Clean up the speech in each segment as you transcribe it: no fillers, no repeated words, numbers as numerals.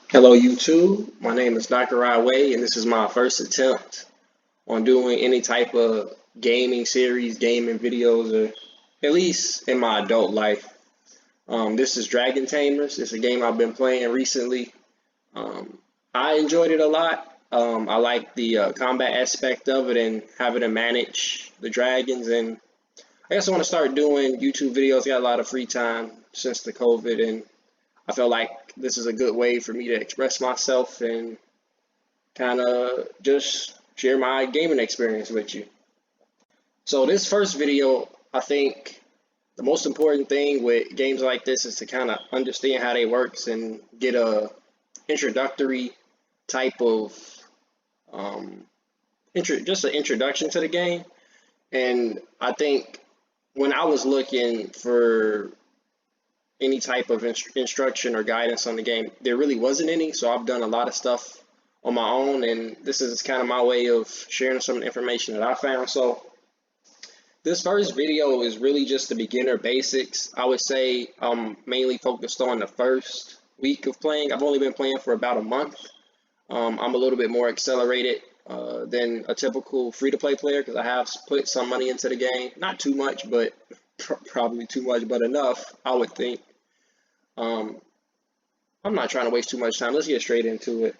Hello YouTube, my name is Dr. Way, and this is my first attempt on doing any type of gaming series, gaming videos, or at least in my adult life. This is Dragon Tamers. It's a game I've been playing recently. Um, I enjoyed it a lot. I like the combat aspect of it and having to manage the dragons. And I guess I want to start doing YouTube videos. I got a lot of free time since the COVID, and I feel like this is a good way for me to express myself and kind of just share my gaming experience with you. So this first video, I think the most important thing with games like this is to kind of understand how they works and get a introductory type of um, just an introduction to the game. And I think when I was looking for any type of instruction or guidance on the game, there really wasn't any. So I've done a lot of stuff on my own, and this is kind of my way of sharing some information that I found. So this first video is really just the beginner basics. I would say I'm mainly focused on the first week of playing. I've only been playing for about a month. I'm a little bit more accelerated than a typical free-to-play player because I have put some money into the game. Not too much, but probably too much, but enough, I would think. Um, I'm not trying to waste too much time. Let's get straight into it.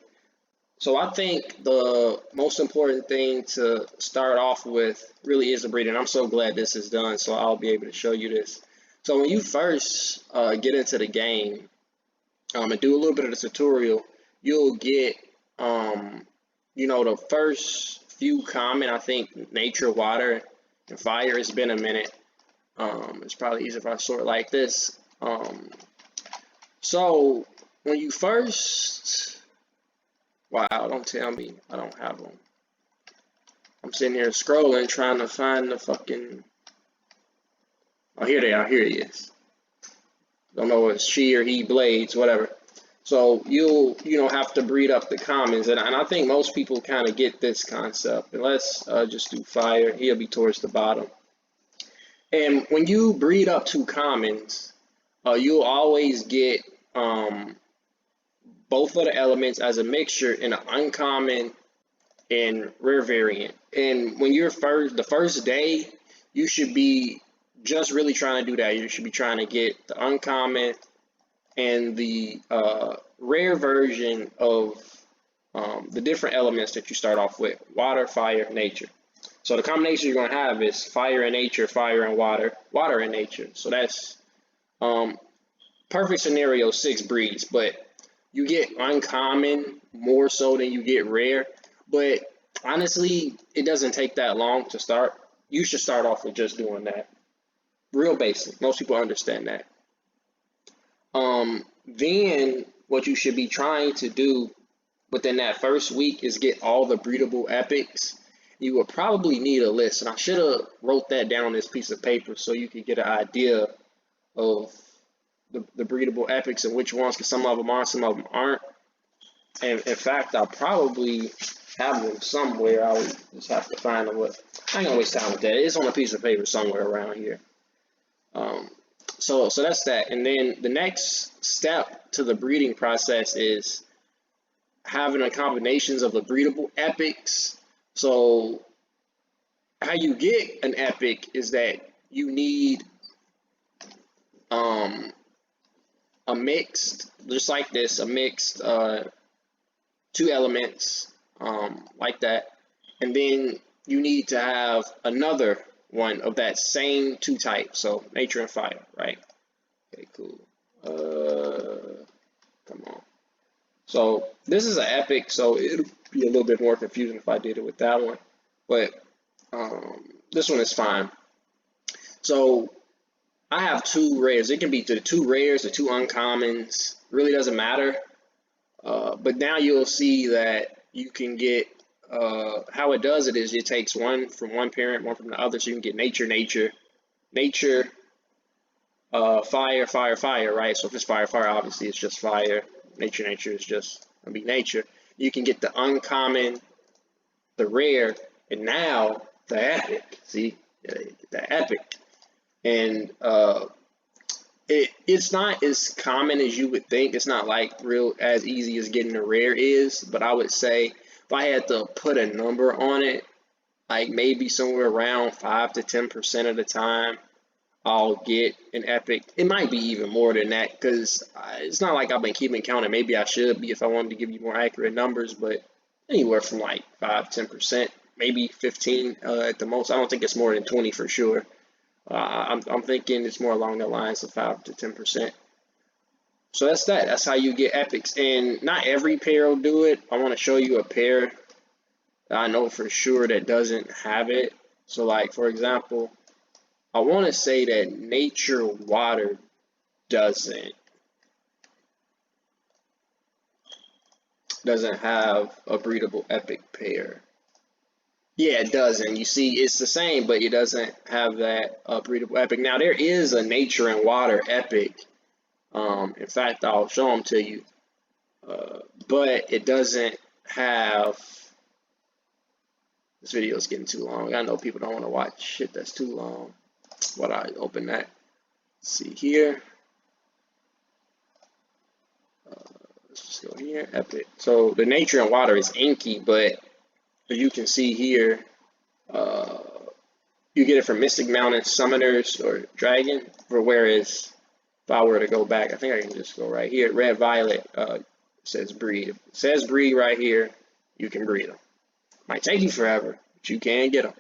So I think the most important thing to start off with really is the breeding. I'm so glad this is done, so I'll be able to show you this. So when you first get into the game and do a little bit of the tutorial, you'll get, the first few common, I think, nature, water, and fire. It's been a minute. It's probably easier if I sort like this. So when you first, wow, don't tell me I don't have them. I'm sitting here scrolling trying to find the fucking, oh, here they are, here he is. Don't know if it's she or he blades, whatever. So you'll, have to breed up the commons, and I think most people kind of get this concept. And let's just do fire. He'll be towards the bottom. And when you breed up two commons, you'll always get both of the elements as a mixture in an uncommon and rare variant. And when you're the first day, you should be just really trying to do that. You should be trying to get the uncommon and the rare version of the different elements that you start off with: water, fire, nature. So the combination you're going to have is fire and nature, fire and water, water and nature. So that's perfect scenario, 6 breeds, but you get uncommon more so than you get rare. But honestly, it doesn't take that long to start. You should start off with just doing that. Real basic. Most people understand that. Then what you should be trying to do within that first week is get all the breedable epics. You will probably need a list, and I should have wrote that down on this piece of paper so you could get an idea of the breedable epics and which ones, because some of them are, some of them aren't. And in fact, I probably have them somewhere. I would just have to find them. But I ain't gonna waste time with that. It's on a piece of paper somewhere around here. So that's that. And then the next step to the breeding process is having a combinations of the breedable epics. So how you get an epic is that you need a mixed, just like this, a mixed 2 elements like that, and then you need to have another one of that same 2 types, so nature and fire, right? Okay, cool. Come on. So this is an epic, so it'll be a little bit more confusing if I did it with that one, but this one is fine. So I have 2 rares. It can be the 2 rares, the 2 uncommons. Really doesn't matter. But now you'll see that you can get how it does it is it takes one from one parent, one from the other, so you can get nature, fire, fire, right? So if it's fire, obviously it's just fire. Nature is just gonna be nature. You can get the uncommon, the rare, and now the epic. See, the epic, and It's not as common as you would think. It's not like real as easy as getting a rare is, but I would say if I had to put a number on it, like maybe somewhere around 5 to 10% of the time, I'll get an epic. It might be even more than that because it's not like I've been keeping count. Maybe I should be if I wanted to give you more accurate numbers, but anywhere from like 5, 10%, maybe 15 at the most. I don't think it's more than 20 for sure. I'm thinking it's more along the lines of 5 to 10%. So that's that. That's how you get epics. And not every pair will do it. I want to show you a pair that I know for sure that doesn't have it. So like, for example, I want to say that Nature Water doesn't have a breedable epic pair. Yeah, it doesn't. You see, it's the same, but it doesn't have that breedable epic. Now, there is a Nature and Water epic. In fact, I'll show them to you. But it doesn't have... This video is getting too long. I know people don't want to watch shit that's too long. But I open that. Let's see here. Let's just go here. Epic. So the Nature and Water is inky, but as you can see here, you get it from Mystic Mountain Summoners or Dragon. Whereas if I were to go back, I think I can just go right here. Red Violet says breed. If it says breed right here, you can breed them. Might take you forever, but you can get them.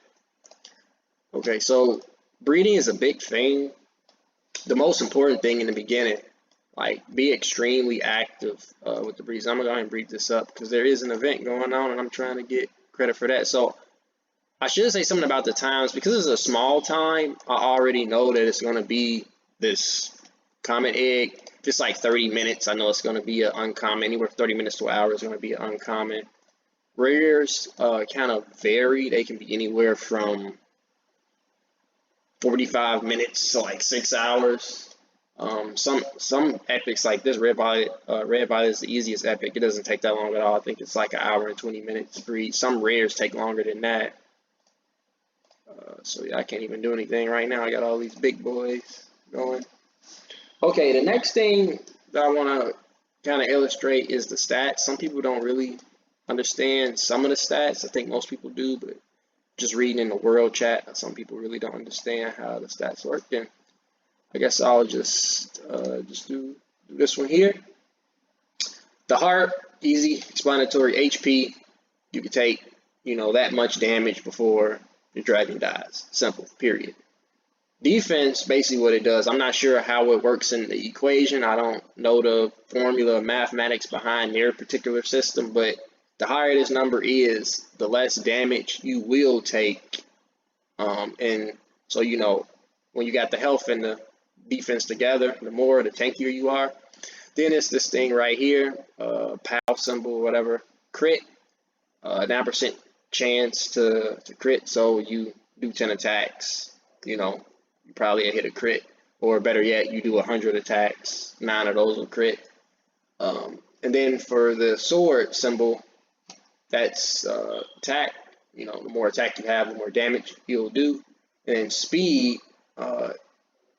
Okay, so breeding is a big thing. The most important thing in the beginning, like be extremely active with the breeds. I'm gonna go ahead and breed this up because there is an event going on and I'm trying to get credit for that. So I should say something about the times. Because it's a small time, I already know that it's gonna be this common egg. Just like 30 minutes, I know it's gonna be an uncommon. Anywhere from 30 minutes to an hour is gonna be an uncommon. Rares kind of vary. They can be anywhere from 45 minutes to like 6 hours. Some epics like this, Red Violet is the easiest epic. It doesn't take that long at all. I think it's like an hour and 20 minutes to breed. Some rares take longer than that. So yeah, I can't even do anything right now. I got all these big boys going. Okay, the next thing that I want to kind of illustrate is the stats. Some people don't really understand some of the stats. I think most people do, but just reading in the world chat, some people really don't understand how the stats work. And I guess I'll just do this one here. The heart, easy, explanatory. HP, you can take, that much damage before your dragon dies. Simple, period. Defense, basically what it does, I'm not sure how it works in the equation. I don't know the formula, mathematics behind their particular system, but the higher this number is, the less damage you will take. And so, when you got the health and the defense together, the tankier you are. Then it's this thing right here, POW symbol, whatever, crit, 9% chance to crit. So you do 10 attacks, you probably hit a crit. Or better yet, you do 100 attacks, 9 of those will crit. And then for the sword symbol, that's attack. The more attack you have, the more damage you'll do. And speed, I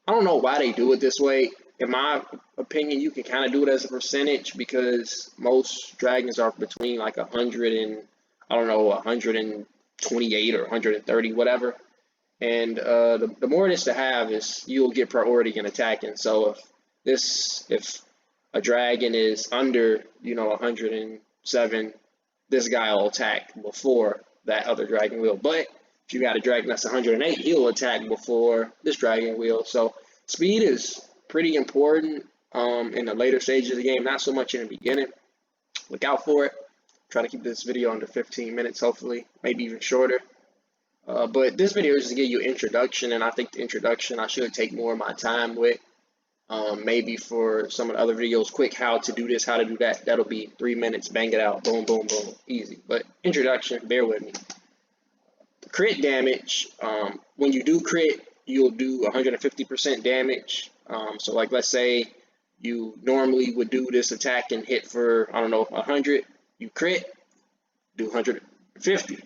don't know why they do it this way. In my opinion, you can kind of do it as a percentage because most dragons are between like 100 and, 128 or 130, whatever. And the more this to have is you'll get priority in attacking. So if a dragon is under, 107, this guy will attack before that other dragon will. But if you got a dragon that's 108, he'll attack before this dragon will. So speed is pretty important in the later stages of the game, not so much in the beginning. Look out for it. Try to keep this video under 15 minutes, hopefully, maybe even shorter. But this video is to give you an introduction, and I think the introduction I should take more of my time with. Maybe for some of the other videos, quick how to do this, how to do that. That'll be 3 minutes, bang it out, boom, boom, boom, easy. But introduction, bear with me. Crit damage, when you do crit, you'll do 150% damage. So like let's say you normally would do this attack and hit for, 100. You crit, do 150.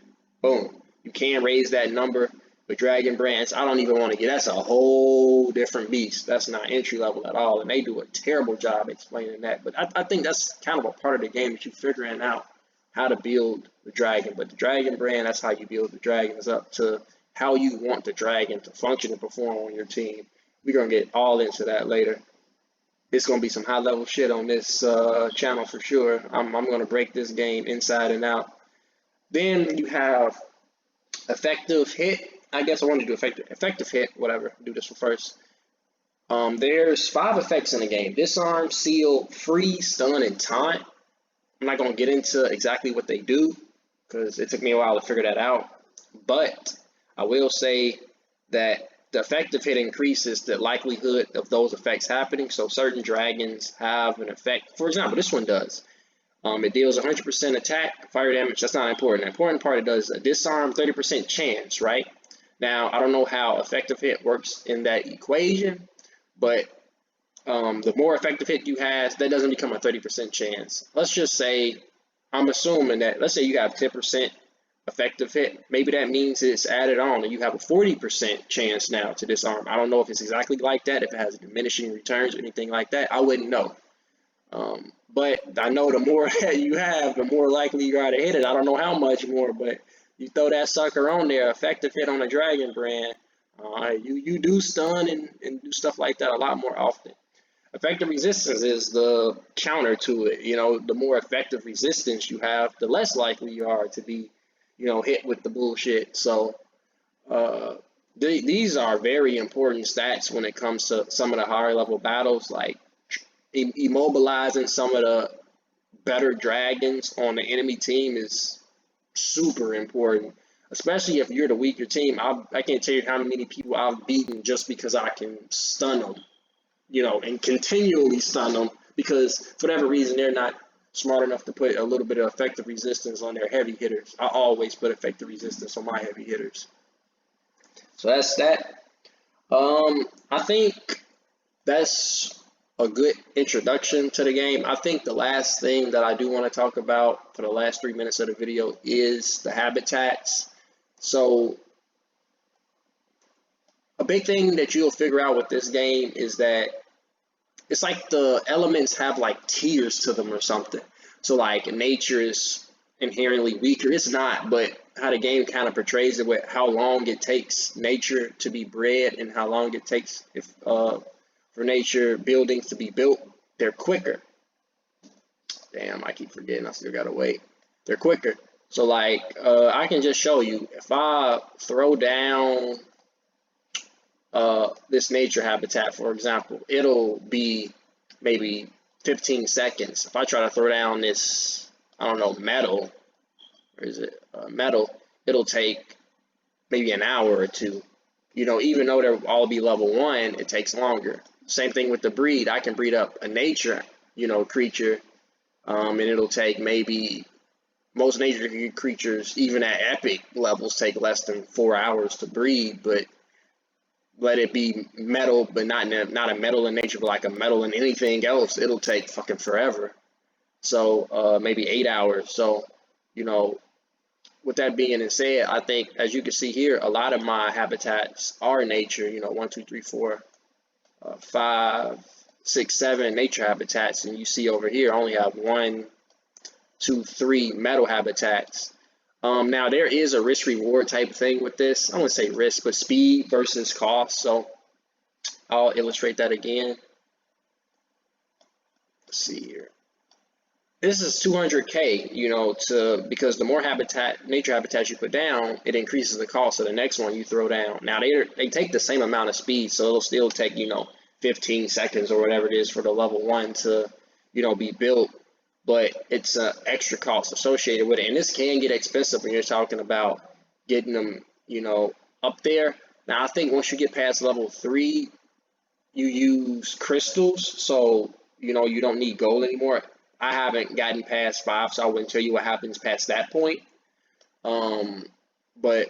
Boom. You can raise that number. With Dragon brands, I don't even want to get. That's a whole different beast. That's not entry level at all, and they do a terrible job explaining that. But I think that's kind of a part of the game that you figuring out how to build the dragon. But the Dragon brand, that's how you build the dragon. It's up to how you want the dragon to function and perform on your team. We're gonna get all into that later. It's gonna be some high level shit on this channel for sure. I'm gonna break this game inside and out. Then you have effective hit. I guess I want to do effective hit, whatever. Do this one first. There's 5 effects in the game: disarm, seal, freeze, stun, and taunt. I'm not gonna get into exactly what they do because it took me a while to figure that out. But I will say that the effective hit increases the likelihood of those effects happening. So certain dragons have an effect. For example, this one does. It deals 100% attack, fire damage. That's not important. The important part, it does a disarm 30% chance, right? Now, I don't know how effective hit works in that equation, but the more effective hit you have, that doesn't become a 30% chance. Let's just say, I'm assuming that, let's say you have 10% effective hit. Maybe that means it's added on and you have a 40% chance now to disarm. I don't know if it's exactly like that, if it has diminishing returns or anything like that. I wouldn't know. But I know the more that you have, the more likely you are to hit it. I don't know how much more, but you throw that sucker on there, effective hit on a Dragon brand, you do stun and do stuff like that a lot more often. Effective resistance is the counter to it. You know, the more effective resistance you have, the less likely you are to be, you know, hit with the bullshit. So these are very important stats when it comes to some of the higher level battles, like immobilizing some of the better dragons on the enemy team is super important, especially if you're the weaker team. I can't tell you how many people I've beaten just because I can stun them, you know, and continually stun them because for whatever reason they're not smart enough to put a little bit of effective resistance on their heavy hitters. I always put effective resistance on my heavy hitters. So that's that. I think that's a good introduction to the game. I think the last thing that I do want to talk about for the last 3 minutes of the video is the habitats. So a big thing that you'll figure out with this game is that it's like the elements have like tiers to them or something. So like nature is inherently weaker. It's not, but how the game kind of portrays it with how long it takes nature to be bred and how long it takes for nature buildings to be built, they're quicker. Damn, I keep forgetting. I still gotta wait. They're quicker. So like, I can just show you. If I throw down this nature habitat, for example, it'll be maybe 15 seconds. If I try to throw down this, I don't know, metal, or is it metal, it'll take maybe an hour or two. You know, even though they'll all be level 1, it takes longer. Same thing with the breed. I can breed up a nature, you know, creature, and it'll take maybe, most nature creatures, even at epic levels, take less than 4 hours to breed, but let it be metal, but not a metal in nature, but like a metal in anything else, it'll take fucking forever. So maybe 8 hours. So, you know, with that being said, I think, as you can see here, a lot of my habitats are nature, you know, 1, 2, 3, 4, 5, 6, 7 nature habitats, and you see over here I only have 1, 2, 3 metal habitats. Now there is a risk reward type of thing with this. I wouldn't say risk, but speed versus cost. So I'll illustrate that again. Let's see here. This is 200K, you know, because the more nature habitats you put down, it increases the cost of the next one you throw down. Now they take the same amount of speed, so it'll still take, you know, 15 seconds or whatever it is for the level 1 to, you know, be built, but it's an extra cost associated with it, and this can get expensive when you're talking about getting them, you know, up there. Now I think once you get past level 3, you use crystals, so you know you don't need gold anymore. I haven't gotten past 5, so I wouldn't tell you what happens past that point. But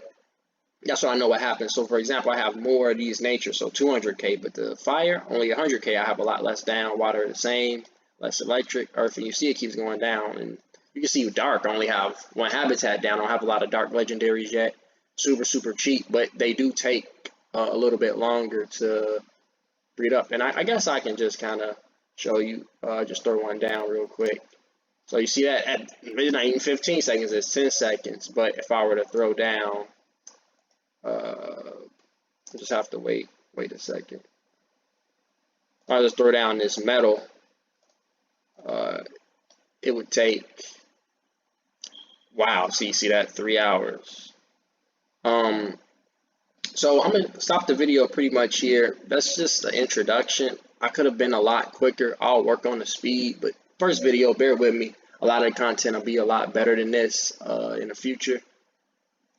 that's what I know what happens. So for example, I have more of these nature, so 200K, but the fire, only 100K. I have a lot less down, water the same, less electric, earth, and you see it keeps going down. And you can see dark, I only have 1 habitat down. I don't have a lot of dark legendaries yet. super cheap, but they do take a little bit longer to breed up. And I guess I can just kind of show you, just throw one down real quick. So you see that at, it's not even 15 seconds, it's 10 seconds. But if I were to throw down, I just have to wait a second. I'll just throw down this metal. It would take, wow, so you see that, 3 hours. So I'm gonna stop the video pretty much here. That's just the introduction. I could have been a lot quicker. I'll work on the speed, but first video, bear with me. A lot of the content will be a lot better than this in the future.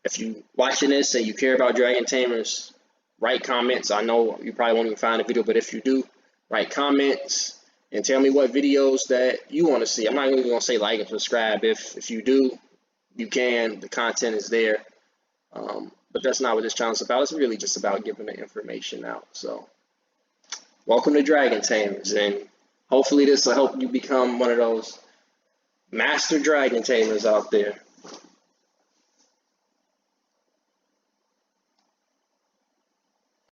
If you watching this and you care about Dragon Tamers, write comments. I know you probably won't even find a video, but if you do, write comments and tell me what videos that you want to see. I'm not even gonna say like and subscribe. If you do, you can. The content is there. But that's not what this channel is about. It's really just about giving the information out. So, welcome to Dragon Tamers, and hopefully this will help you become one of those master Dragon Tamers out there.